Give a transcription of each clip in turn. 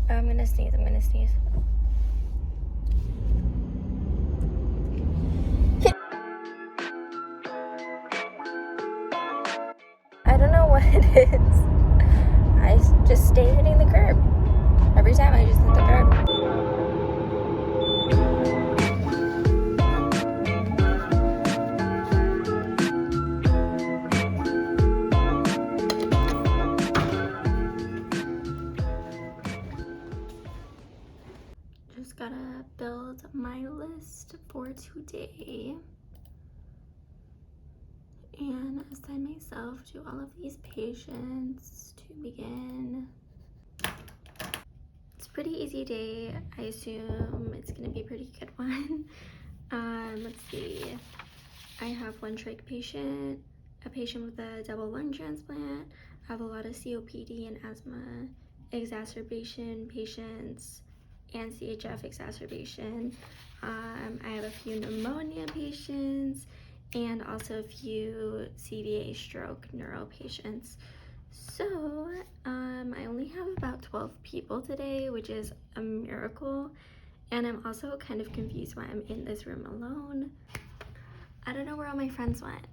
I'm gonna sneeze. I don't know what it is. I just stay hitting the curb. Every time I just hit the curb. Just gotta build my list for today and assign myself to all of these patients to begin. It's a pretty easy day. I assume it's gonna be a pretty good one. Let's see. I have one trach patient, a patient with a double lung transplant. I have a lot of COPD and asthma exacerbation patients and CHF exacerbation. I have a few pneumonia patients and also a few CVA stroke neuro patients. So I only have about 12 people today, which is a miracle. And I'm also kind of confused why I'm in this room alone. I don't know where all my friends went,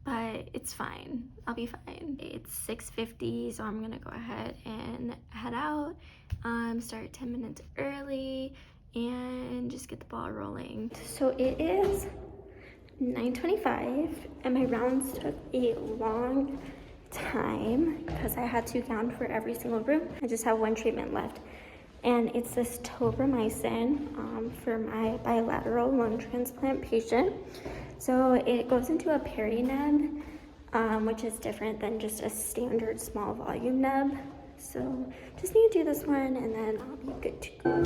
but it's fine. I'll be fine. It's 6:50, so I'm gonna go ahead and head out, start 10 minutes early, and just get the ball rolling. So it is 9:25, and my rounds took a long time because I had to gown for every single room. I just have one treatment left, and it's this tobramycin for my bilateral lung transplant patient. So it goes into a peri-neb, which is different than just a standard small volume neb. So just need to do this one and then I'll be good to go.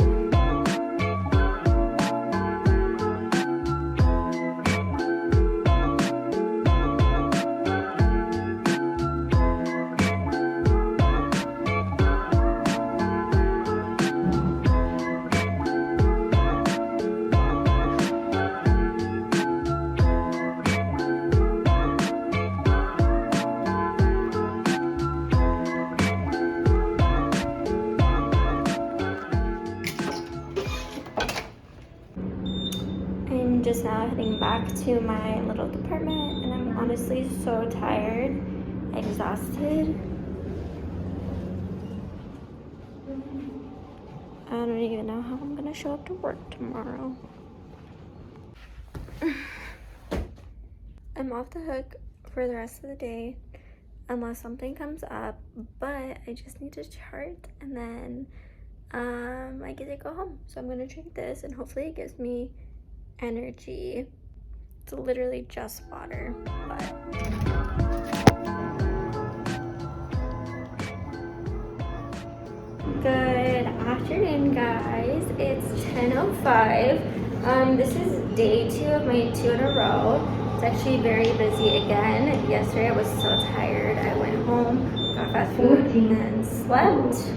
I'm just now heading back to my little department and I'm honestly so tired, exhausted. I don't even know how I'm gonna show up to work tomorrow. I'm off the hook for the rest of the day unless something comes up, but I just need to chart and then I get to go home. So I'm gonna drink this and hopefully it gives me energy. It's literally just water, but good afternoon, guys. It's 10:05. This is day 2 of my 2 in a row. It's actually very busy again. Yesterday I was so tired. I went home, got fast food, and then slept.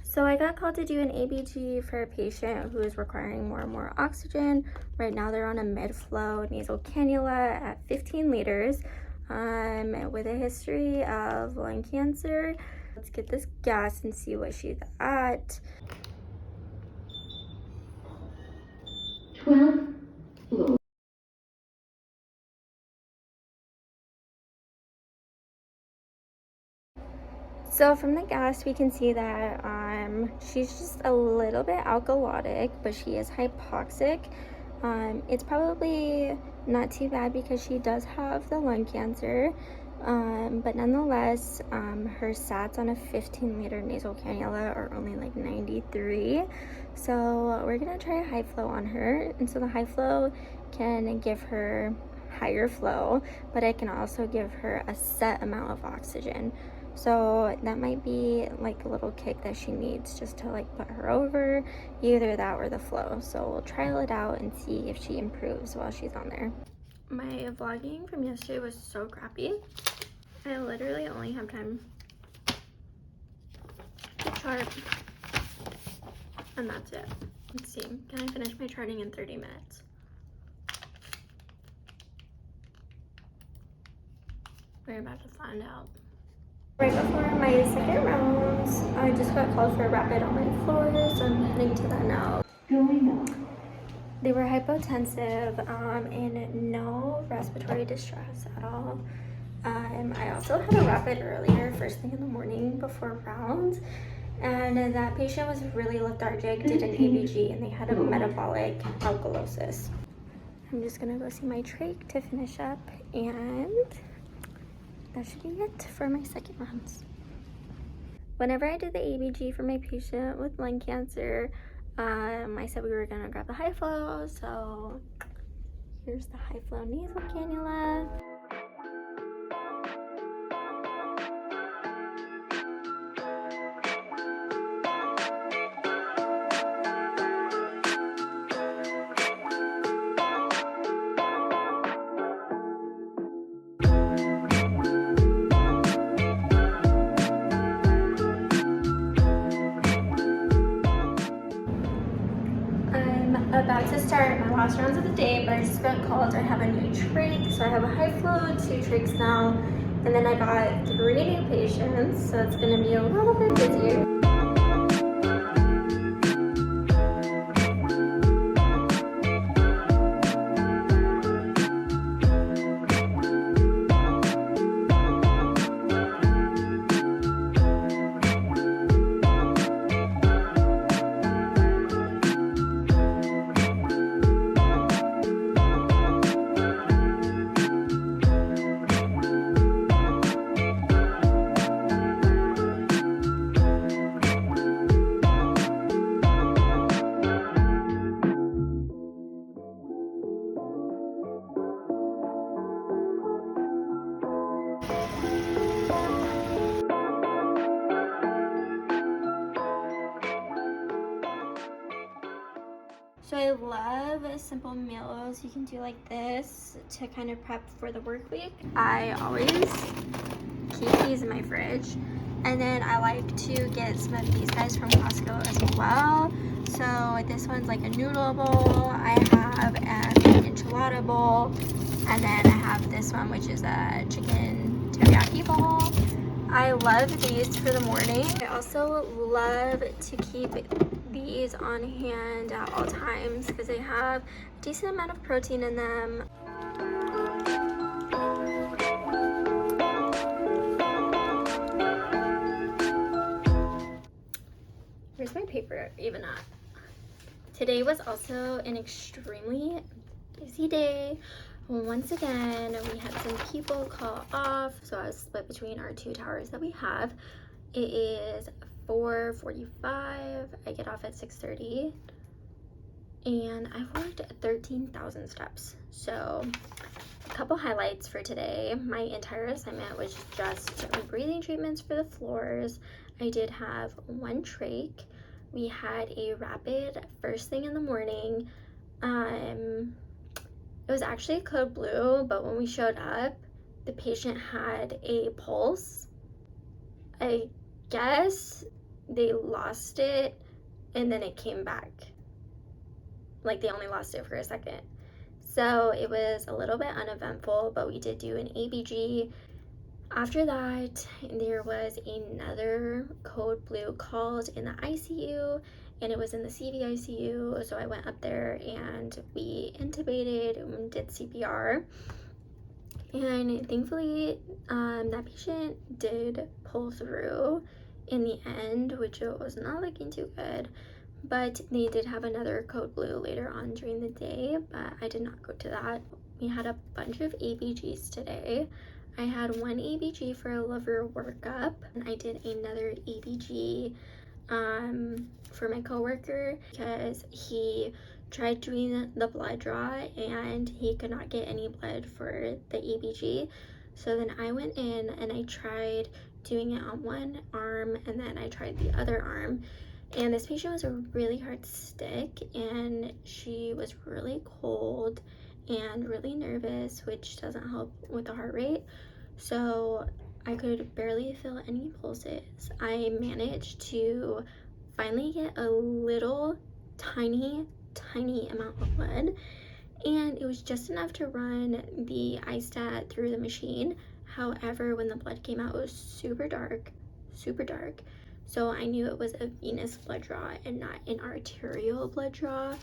So I got called to do an ABG for a patient who is requiring more and more oxygen. Right now they're on a mid-flow nasal cannula at 15 liters with a history of lung cancer. Let's get this gas and see what she's at. 12 flow. So from the gas, we can see that she's just a little bit alkalotic, but she is hypoxic. It's probably not too bad because she does have the lung cancer, but nonetheless, her sats on a 15-liter nasal cannula are only like 93. So we're gonna try a high flow on her, and so the high flow can give her higher flow, but it can also give her a set amount of oxygen. So that might be like a little kick that she needs just to like put her over, either that or the flow. So we'll trial it out and see if she improves while she's on there. My vlogging from yesterday was so crappy. I literally only have time to chart, and that's it. Let's see, can I finish my charting in 30 minutes? We're about to find out. Right before my second rounds, I just got called for a rapid on my floor, so I'm heading to that now. They were hypotensive and no respiratory distress at all. I also had a rapid earlier, first thing in the morning before rounds, and that patient was really lethargic, did an ABG, and they had a metabolic alkalosis. I'm just gonna go see my trach to finish up, and that should be it for my second rounds. Whenever I did the ABG for my patient with lung cancer, I said we were gonna grab the high flow, so here's the high flow nasal cannula. I'm about to start my last rounds of the day, but I just got called. I have a new trach, so I have a high flow, 2 trachs now, and then I got 3 new patients, so it's gonna be a little bit busier. So I love simple meals you can do like this to kind of prep for the work week. I always keep these in my fridge, and then I like to get some of these guys from Costco as well. So this one's like a noodle bowl, I have an enchilada bowl, and then I have this one which is a chicken teriyaki bowl. I love these for the morning. I also love to keep these on hand at all times because they have a decent amount of protein in them. Where's my paper even at? Today was also an extremely busy day. Once again, we had some people call off, so I was split between our 2 towers that we have. It is 4:45. I get off at 6:30, and I've worked 13,000 steps. So a couple highlights for today. My entire assignment was just breathing treatments for the floors. I did have 1 trach. We had a rapid first thing in the morning. It was actually code blue, but when we showed up, the patient had a pulse. I guess they lost it and then it came back. Like they only lost it for a second. So it was a little bit uneventful, but we did do an ABG. After that, there was another code blue called in the ICU, and it was in the CV ICU. So I went up there and we intubated and did CPR. And thankfully, that patient did pull through in the end, which it was not looking too good. But they did have another code blue later on during the day, but I did not go to that. We had a bunch of ABGs today. I had 1 ABG for a liver workup, and I did another ABG for my coworker because he tried doing the blood draw and he could not get any blood for the ABG. So then I went in and I tried doing it on 1 arm, and then I tried the other arm. And this patient was a really hard stick, and she was really cold and really nervous, which doesn't help with the heart rate. So I could barely feel any pulses. I managed to finally get a little tiny amount of blood, and it was just enough to run the iStat through the machine. However, when the blood came out, it was super dark, super dark. So I knew it was a venous blood draw and not an arterial blood draw.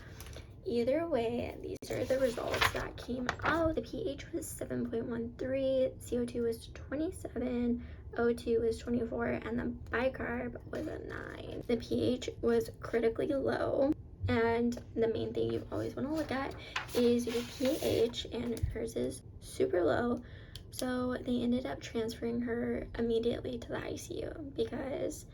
Either way, these are the results that came out. The pH was 7.13, CO2 was 27, O2 was 24, and the bicarb was a 9. The pH was critically low, and the main thing you always want to look at is your pH, and hers is super low. So they ended up transferring her immediately to the ICU because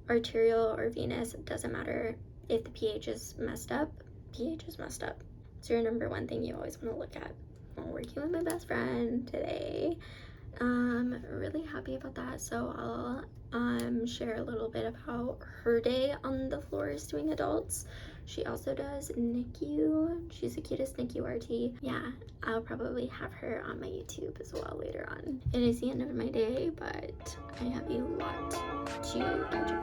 arterial or venous, doesn't matter. If the pH is messed up, pH is messed up. It's your number one thing you always want to look at. I'm working with my best friend today. Really happy about that. So I'll share a little bit of how her day on the floor is doing adults. She also does NICU. She's the cutest NICU RT. Yeah, I'll probably have her on my YouTube as well later on. It is the end of my day, but I have a lot to enjoy.